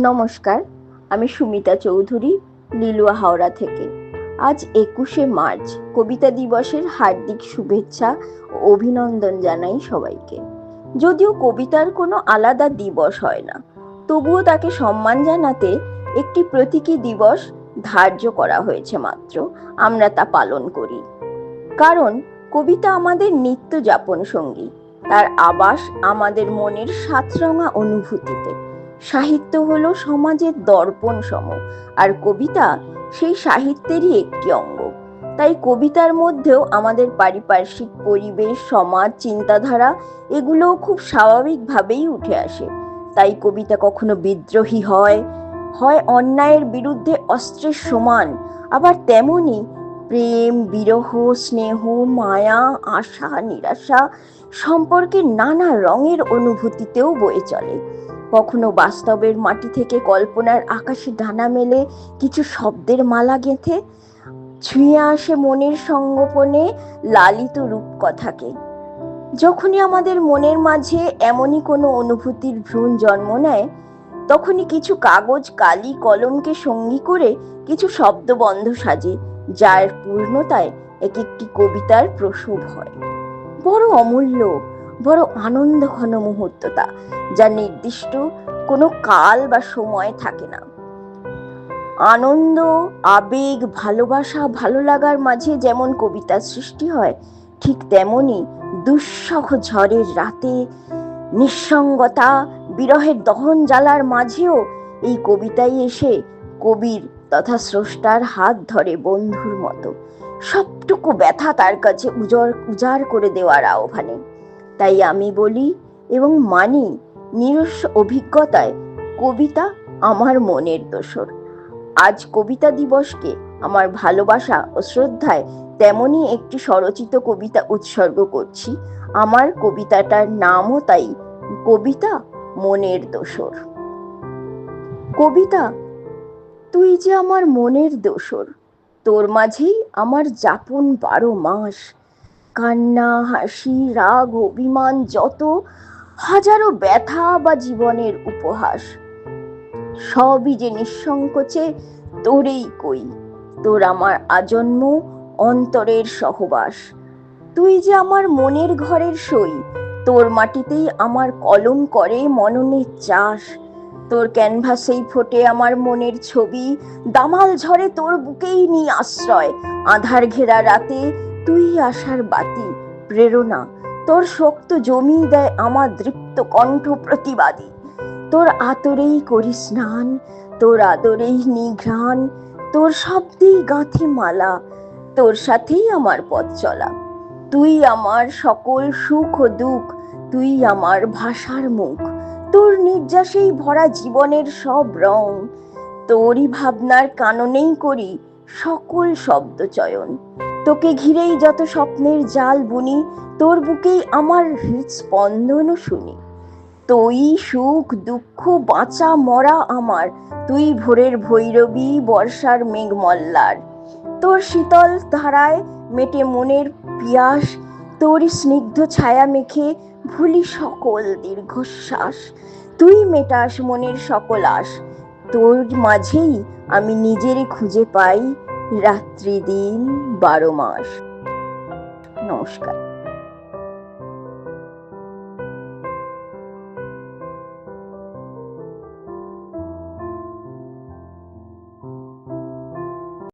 নমস্কার, আমি সুমিতা চৌধুরী, লিলুয়া হাওড়া থেকে। আজ 21শে মার্চ, কবিতা দিবসের হার্দিক শুভেচ্ছা ও অভিনন্দন জানাই সবাইকে। যদিও কবিতার কোনো আলাদা দিবস হয় না, তবুও তাকে সম্মান জানাতে একটি প্রতীকী দিবস ধার্য করা হয়েছে মাত্র। আমরা তা পালন করি, কারণ কবিতা আমাদের নিত্য যাপন সঙ্গী। তার আবাস আমাদের মনের সাতরঙা অনুভূতিতে। সাহিত্য হলো সমাজের দর্পণ সম, আর কবিতা সেই সাহিত্যেরই একটি অঙ্গ। তাই কবিতার মধ্যেও আমাদের পারিপার্শ্বিক পরিবেশ, সমাজ, চিন্তাধারা এগুলোও খুব স্বাভাবিকভাবেই উঠে আসে। তাই কবিতা কখনো বিদ্রোহী হয় অন্যায়ের বিরুদ্ধে অস্ত্রের সমান, আবার তেমনি প্রেম, বিরহ, স্নেহ, মায়া, আশা, নিরাশা সম্পর্কে নানা রঙের অনুভূতিতেও বয়ে চলে। কখনো বাস্তবের মাটি থেকে কল্পনার আকাশে ডানা মেলে কিছু শব্দের মালা গেঁথে ছুঁয়ে আসে মনের সঙ্গোপনে লালিত রূপকথাকে। যখনই আমাদের মনের মাঝে এমনই কোনো অনুভূতির ভ্রূণ জন্ম নেয়, তখনই কিছু কাগজ, কালি, কলমকে সঙ্গী করে কিছু শব্দবন্ধ সাজে, যার পূর্ণতায় এক একটি কবিতার প্রসব হয়। বড় অমূল্য, বড় আনন্দ ঘন মুহূর্ত তা, যা নির্দিষ্ট কোনো কাল বা সময় থাকে না। আনন্দ, আবেগ, ভালোবাসা, ভালো লাগার মাঝে যেমন কবিতার সৃষ্টি হয়, ঠিক তেমনি দুঃসহ ঝড়ের রাতে, নিঃসঙ্গতা, বিরহের দহন জ্বালার মাঝেও এই কবিতাই এসে কবির তথা স্রষ্টার হাত ধরে বন্ধুর মতো, সবটুকু ব্যথা তার কাছে উজাড় করে দেওয়ার আহ্বানে। তাই আমি বলি এবং মানি, নিজস্ব অভিজ্ঞতায়, কবিতা আমার মনের দোসর। আজ কবিতা দিবসকে আমার ভালোবাসা ও শ্রদ্ধায় তেমনি একটি স্বরচিত কবিতা উৎসর্গ করছি। আমার কবিতাটার নামও তাই, কবিতা মনের দোসর। কবিতা, তুই যে আমার মনের দোসর, তোর মাঝেই আমার যাপন 12 মাস। কান্না, হাসি, রাগ, অভিমান, যত হাজারো ব্যথা বা জীবনের উপহাস, সবই যে নিঃসংকোচে তোরেই কই। তোর আমার আজন্ম অন্তরের সহবাস। তুই যে আমার মনের ঘরের সই, তোর মাটিতেই আমার কলম করে মননের চাষ। তোর ক্যানভাসেই ফোটে আমার মনের ছবি, দামাল ঝড়ে তোর বুকেই নিয়ে আশ্রয়। আধার ঘেরা রাতে তুই আশার বাতি, প্রেরণা। তোর শক্ত জমি দেয় আমার দৃপ্ত কণ্ঠ প্রতিবাদী। তোর আতরেই করি স্নান, তোর আদরেই নিঘ্রাণ, তোর শব্দেই গাঁথি মালা, তোর সাথেই আমার পথ চলা। তুই আমার সকল সুখ ও দুঃখ, তুই আমার ভাষার মুখ। তোর নির্যাসেই ভরা জীবনের সব রং, তোরই ভাবনার কাননেই করি সকল শব্দ চয়ন। তোকে ঘিরেই যত স্বপ্নের জাল বুনি, তোর বুকেই আমার হৃদস্পন্দন শুনি। তুই সুখ, দুঃখ, বাঁচা, মরা আমার, তুই ভোরের ভৈরবী, বর্ষার মেঘ মল্লার। তোর শীতল ধারায় মেটে মনের পিয়াস, তোর স্নিগ্ধ ছায়া মেখে ভুলি সকল দীর্ঘশ্বাস। তুই মেটাস মনের সকল আশ, তোর মাঝেই আমি নিজেরই খুঁজে পাই রাত্রি দিন 12 মাস। নমস্কার।